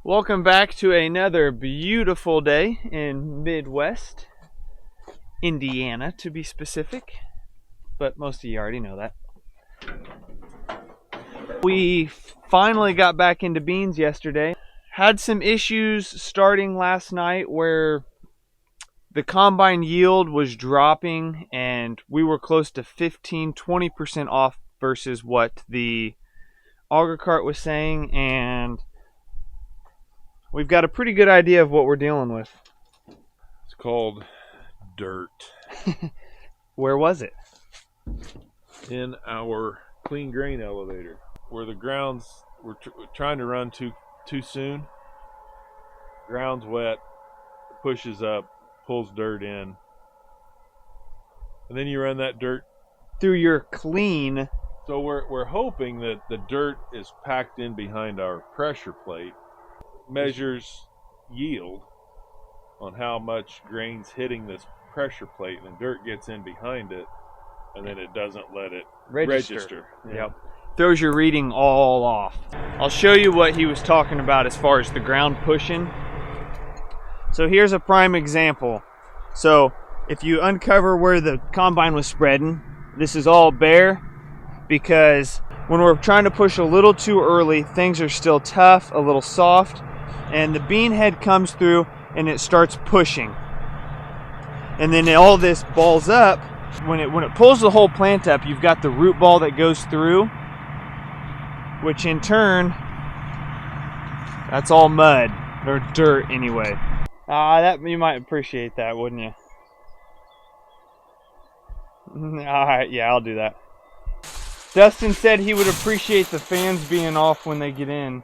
Welcome back to another beautiful day in Midwest Indiana, to be specific, but most of you already know that. We finally got back into beans yesterday. Had some issues starting last night where the combine yield was dropping and we were close to 15-20% off versus what the auger cart was saying, and we've got a pretty good idea of what we're dealing with. It's called dirt. Where was it? In our clean grain elevator, where the grounds were trying to run too soon. Ground's wet, pushes up, pulls dirt in, and then you run that dirt through your clean. So we're hoping that the dirt is packed in behind our pressure plate. Measures yield on how much grain's hitting this pressure plate, and the dirt gets in behind it, and then it doesn't let it register. Yep. Throws your reading all off. I'll show you what he was talking about as far as the ground pushing. So here's a prime example. So if you uncover where the combine was spreading, this is all bare because when we're trying to push a little too early, things are still tough, a little soft, and the bean head comes through and it starts pushing. And then all this balls up. When it pulls the whole plant up, you've got the root ball that goes through, which in turn, that's all mud, or dirt anyway. That you might appreciate that, wouldn't you? Alright, yeah, I'll do that. Dustin said he would appreciate the fans being off when they get in.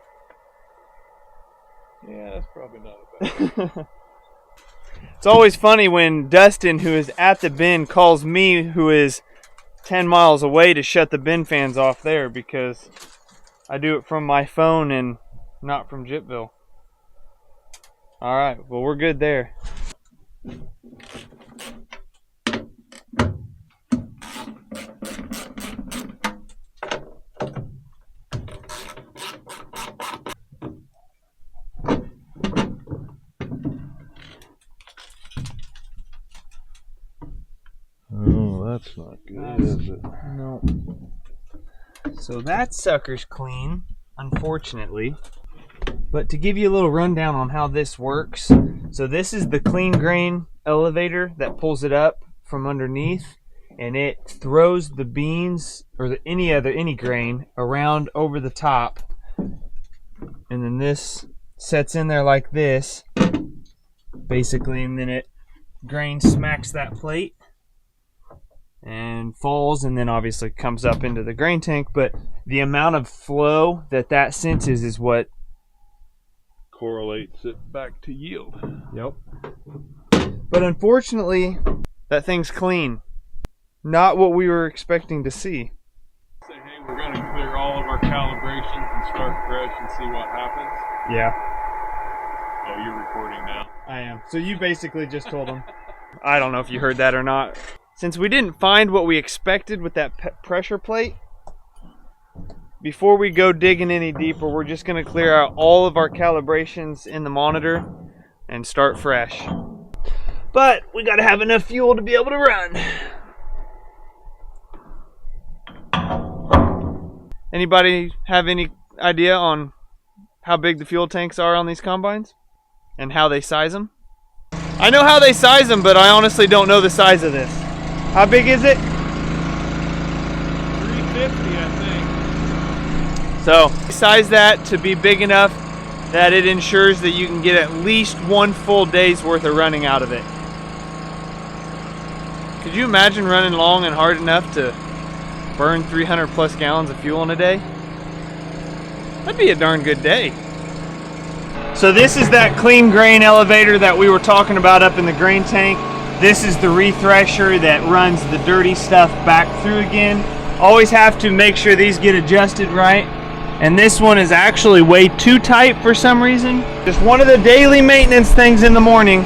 Yeah, that's probably not a bad. It's always funny when Dustin, who is at the bin, calls me, who is 10 miles away, to shut the bin fans off there, because I do it from my phone and not from Jipville. Alright, well, we're good there. Oh, that's not good, is it? No. So that sucker's clean, unfortunately. But to give you a little rundown on how this works, so this is the clean grain elevator that pulls it up from underneath, and it throws the beans or any grain around over the top, and then this sets in there like this, basically, and then grain smacks that plate and falls, and then obviously comes up into the grain tank. But the amount of flow that senses is what correlates it back to yield. Yep. But unfortunately, that thing's clean. Not what we were expecting to see. Say, hey, we're going to clear all of our calibrations and start fresh and see what happens. Yeah. Oh, you're recording now. I am. So you basically just told them. I don't know if you heard that or not. Since we didn't find what we expected with that pressure plate, before we go digging any deeper, we're just going to clear out all of our calibrations in the monitor and start fresh. But we got to have enough fuel to be able to run. Anybody have any idea on how big the fuel tanks are on these combines and how they size them? I know how they size them, but I honestly don't know the size of this. How big is it? 350, I think. So size that to be big enough that it ensures that you can get at least one full day's worth of running out of it. Could you imagine running long and hard enough to burn 300 plus gallons of fuel in a day? That'd be a darn good day. So this is that clean grain elevator that we were talking about up in the grain tank. This is the rethresher that runs the dirty stuff back through again. Always have to make sure these get adjusted right. And this one is actually way too tight for some reason. Just one of the daily maintenance things in the morning.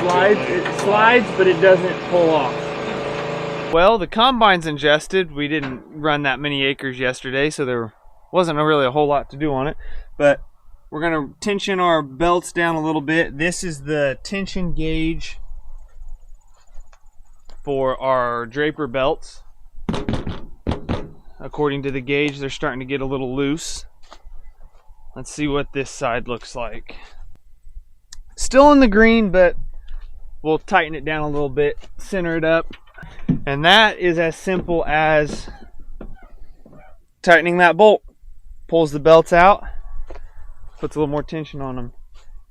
slides, but it doesn't pull off. Well, the combine's ingested. We didn't run that many acres yesterday, so there wasn't really a whole lot to do on it. But we're going to tension our belts down a little bit. This is the tension gauge for our draper belts. According to the gauge, they're starting to get a little loose. Let's see what this side looks like. Still in the green, but we'll tighten it down a little bit, center it up. And that is as simple as tightening that bolt. Pulls the belts out, puts a little more tension on them.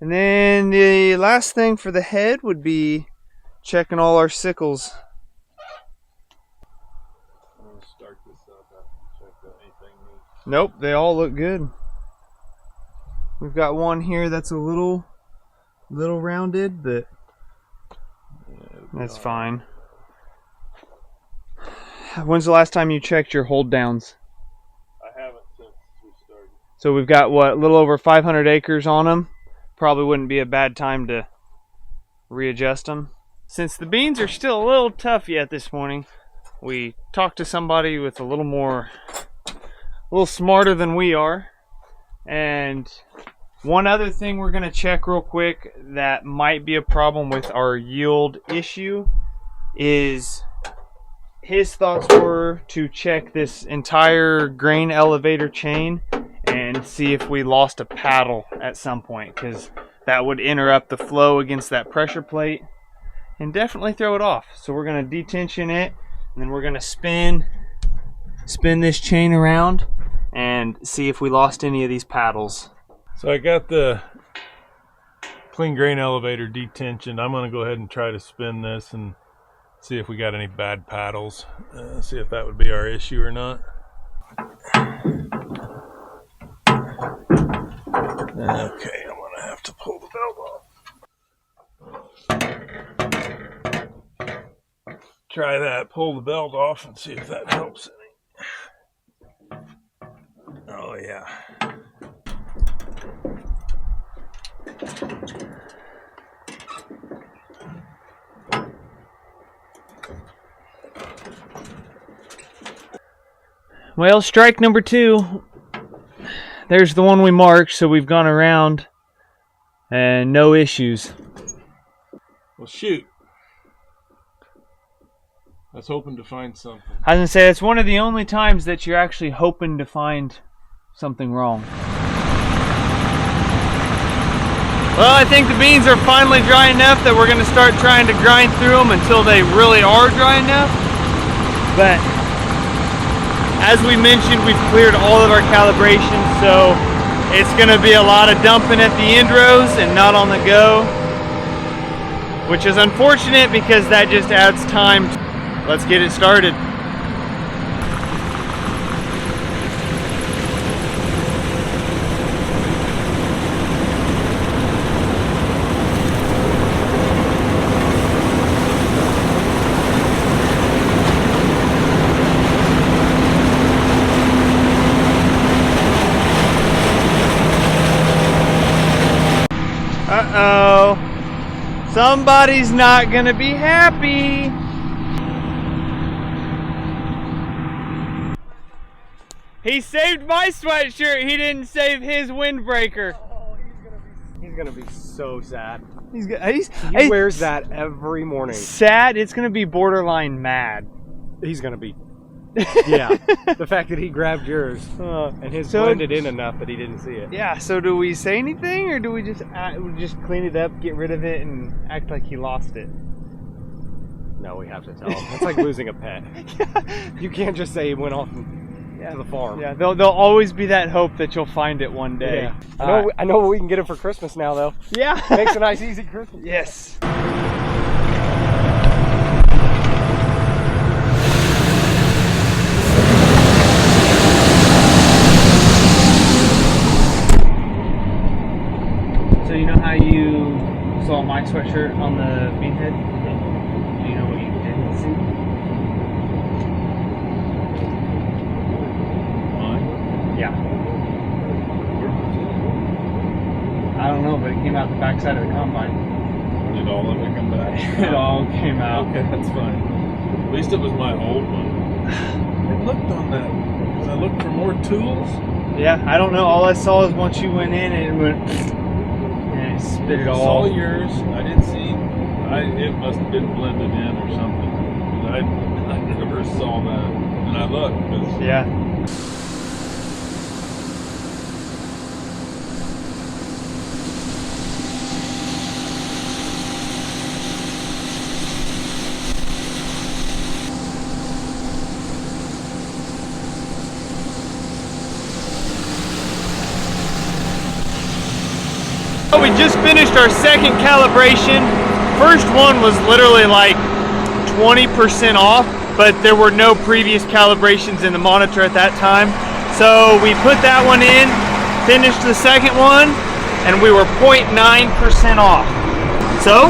And then the last thing for the head would be checking all our sickles. I'll start this up after check that anything needs. Nope, they all look good. We've got one here that's a little rounded, but that's fine. When's the last time you checked your hold downs? I haven't since we started. So we've got what, a little over 500 acres on them. Probably wouldn't be a bad time to readjust them. Since the beans are still a little tough yet this morning, we talked to somebody with a little smarter than we are. And one other thing we're going to check real quick that might be a problem with our yield issue is his thoughts were to check this entire grain elevator chain and see if we lost a paddle at some point, because that would interrupt the flow against that pressure plate and definitely throw it off. So we're going to detension it, and then we're going to spin this chain around and see if we lost any of these paddles. So I got the clean grain elevator detensioned. I'm going to go ahead and try to spin this and see if we got any bad paddles. See if that would be our issue or not. Okay, I'm going to have to pull the belt off. Try that, pull the belt off and see if that helps any. Oh yeah. Well, strike number 2. There's the one we marked, so we've gone around and no issues. Well, shoot. I was hoping to find something. I was going to say, it's one of the only times that you're actually hoping to find something wrong. Well, I think the beans are finally dry enough that we're going to start trying to grind through them until they really are dry enough. But as we mentioned, we've cleared all of our calibration, so it's going to be a lot of dumping at the end rows and not on the go, which is unfortunate because that just adds time. Let's get it started. Uh-oh. Somebody's not gonna be happy. He saved my sweatshirt. He didn't save his windbreaker. Oh, he's gonna be so sad. He Wears that every morning. Sad. It's gonna be borderline mad. He's gonna be. Yeah, the fact that he grabbed yours and his blended in enough that he didn't see it. Yeah. So do we say anything, or do we just clean it up, get rid of it, and act like he lost it? No, we have to tell him. It's like losing a pet. You can't just say he went off to the farm. Yeah, there'll always be that hope that you'll find it one day. Yeah. I know what we can get him for Christmas now, though. Yeah. Makes a nice, easy Christmas. Yes. So you know how you saw my sweatshirt on the beanhead? Do you know what you didn't see? Yeah. I don't know, but it came out the backside of the combine. it all have to come back? It all came out. Okay, that's fine. At least it was my old one. I looked on that because I looked for more tools. Yeah, I don't know. All I saw is once you went in, it went and it spit it I all. saw yours. I didn't see. It must have been blended in or something. I never saw that, and I looked. 'Cause Yeah. We just finished our second calibration. First one was literally like 20% off, but there were no previous calibrations in the monitor at that time. So we put that one in, finished the second one, and we were 0.9% off. So,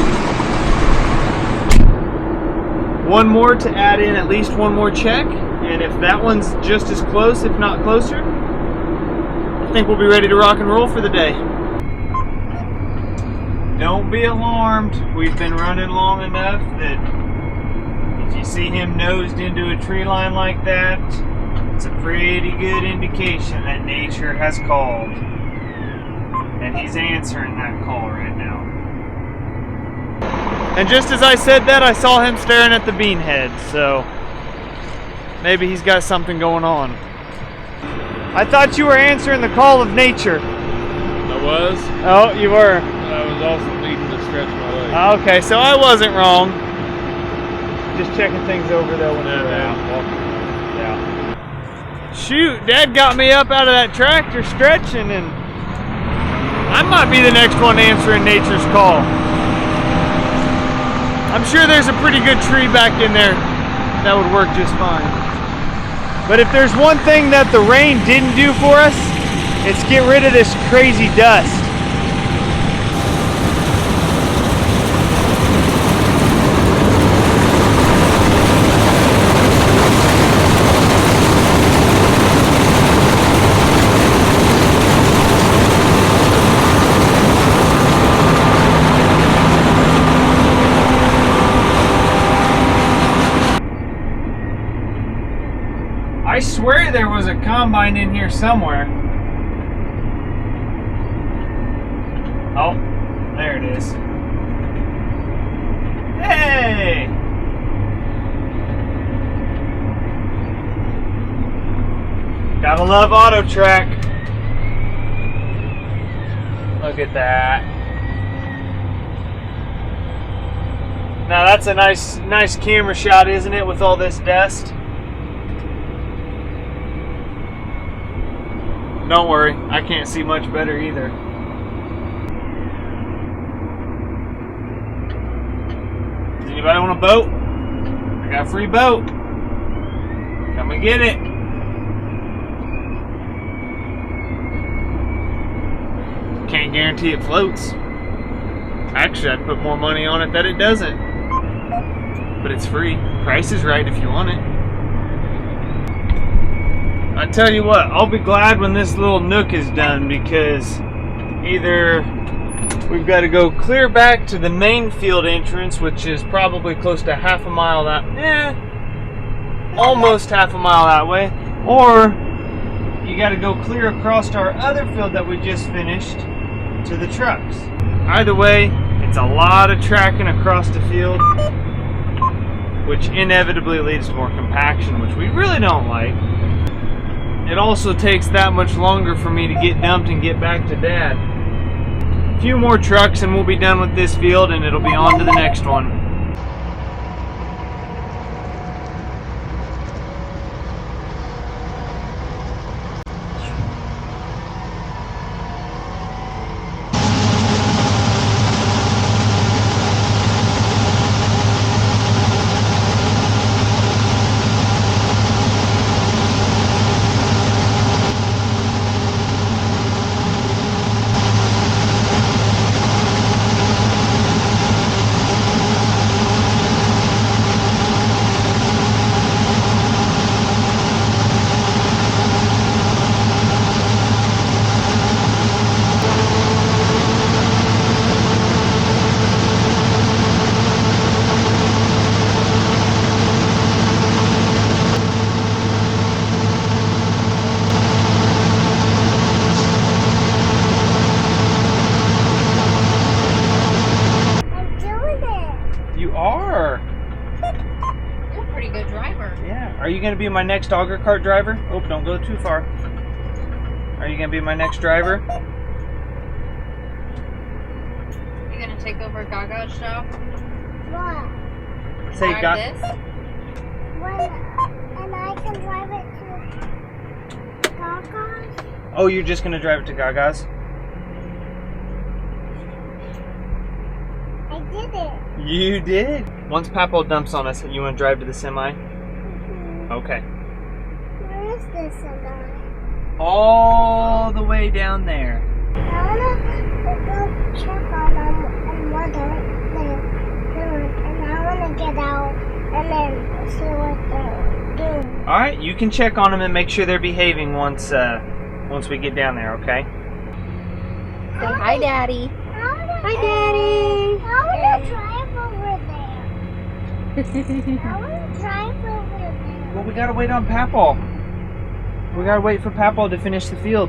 one more to add in, at least one more check, and if that one's just as close, if not closer, I think we'll be ready to rock and roll for the day. Don't be alarmed. We've been running long enough that if you see him nosed into a tree line like that, it's a pretty good indication that nature has called. And he's answering that call right now. And just as I said that, I saw him staring at the bean head, so maybe he's got something going on. I thought you were answering the call of nature. I was. Oh, you were. I was also needing to stretch my leg. Okay, so I wasn't wrong. Just checking things over though when Yeah, we're man. out. Yeah. Shoot, Dad got me up out of that tractor stretching, and I might be the next one answering nature's call. I'm sure there's a pretty good tree back in there that would work just fine. But if there's one thing that the rain didn't do for us, it's get rid of this crazy dust. I swear there was a combine in here somewhere. Oh, there it is. Hey! Gotta love auto track. Look at that. Now that's a nice camera shot, isn't it, with all this dust? Don't worry, I can't see much better either. Does anybody want a boat? I got a free boat. Come and get it. Can't guarantee it floats. Actually, I'd put more money on it that it doesn't. But it's free. Price is right if you want it. I tell you what, I'll be glad when this little nook is done, because either we've got to go clear back to the main field entrance, which is probably close to half a mile that, almost half a mile that way, or you got to go clear across to our other field that we just finished to the trucks. Either way, it's a lot of tracking across the field, which inevitably leads to more compaction, which we really don't like. It also takes that much longer for me to get dumped and get back to Dad. A few more trucks and we'll be done with this field, and it'll be on to the next one. you going to be my next auger cart driver? Oh, don't go too far. Are you going to be my next driver? You going to take over Gaga's job? What? Say Drive Gaga. this? And I can drive it to Gaga's? Oh, you're just going to drive it to Gaga's? I did it. You did? Once Papo dumps on us, you want to drive to the semi? Okay. Where is this semi? All the way down there. I want to go check on them and what they're doing. And I want to get out and then see what they're doing. All right, you can check on them and make sure they're behaving once we get down there, okay? Say hi, Daddy. Hi, Daddy. I want to drive over there. I want to drive over there. Well, we gotta wait on Papaw. We gotta wait for Papaw to finish the field.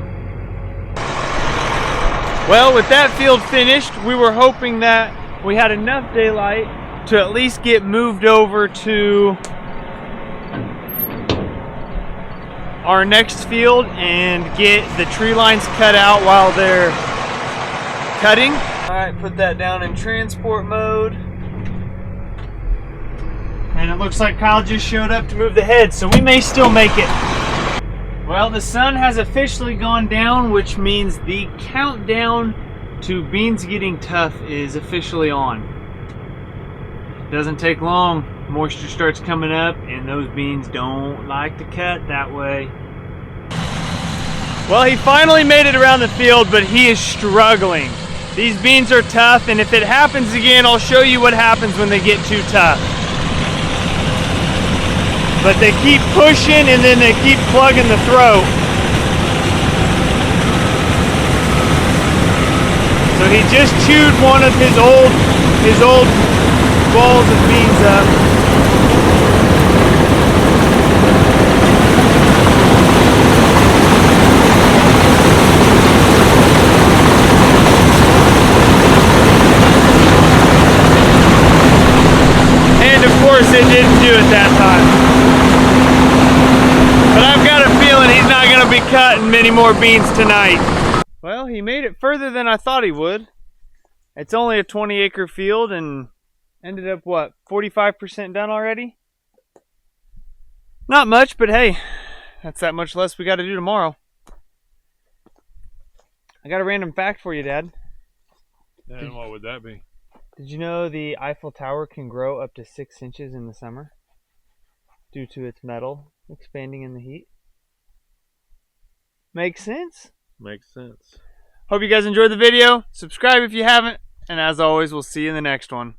Well, with that field finished, we were hoping that we had enough daylight to at least get moved over to our next field and get the tree lines cut out while they're cutting. All right, put that down in transport mode. And it looks like Kyle just showed up to move the head, so we may still make it. Well, the sun has officially gone down, which means the countdown to beans getting tough is officially on. Doesn't take long. Moisture starts coming up, and those beans don't like to cut that way. Well, he finally made it around the field, but he is struggling. These beans are tough, and if it happens again, I'll show you what happens when they get too tough. But they keep pushing and then they keep plugging the throat. So he just chewed one of his old balls of beans up. And of course it didn't do it that time. But I've got a feeling he's not going to be cutting many more beans tonight. Well, he made it further than I thought he would. It's only a 20-acre field and ended up, what, 45% done already? Not much, but hey, that's that much less we got to do tomorrow. I got a random fact for you, Dad. And what would that be? Did you know the Eiffel Tower can grow up to 6 inches in the summer due to its metal expanding in the heat? Makes sense? Makes sense. Hope you guys enjoyed the video. Subscribe if you haven't. And as always, we'll see you in the next one.